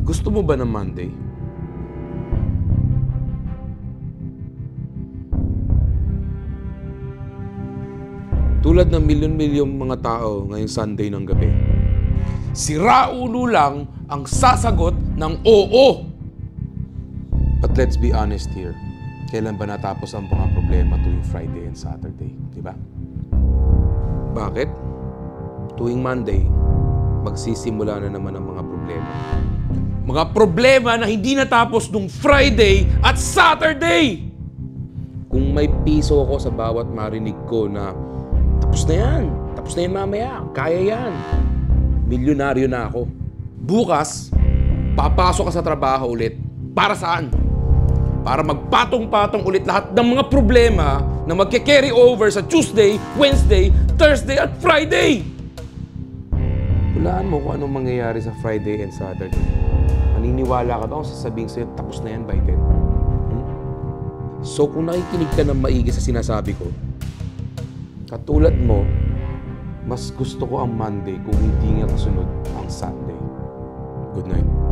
Gusto mo ba ng Monday? Tulad ng milyon-milyong mga tao ngayong Sunday ng gabi, sira-ulo lang ang sasagot ng oo. But let's be honest here. Kailan ba natapos ang mga problema tuwing Friday and Saturday? Di ba? Bakit? Tuwing Monday, magsisimula na naman ang mga problema. Mga problema na hindi natapos nung Friday at Saturday! Kung may piso ako sa bawat marinig ko na tapos na yan mamaya, kaya yan. Milyonaryo na ako. Bukas, papasok ka sa trabaho ulit. Para saan? Para magpatong-patong ulit lahat ng mga problema na magke-carry over sa Tuesday, Wednesday, Thursday at Friday. Hulaan mo kung anong mangyayari sa Friday and Saturday. Maniniwala ka daw kung sasabihin sa'yo, tapos na yan by 10. So kung nakikinig ka ng maigi sa sinasabi ko, katulad mo, mas gusto ko ang Monday kung hindi nga kasunod ang Sunday. Good night.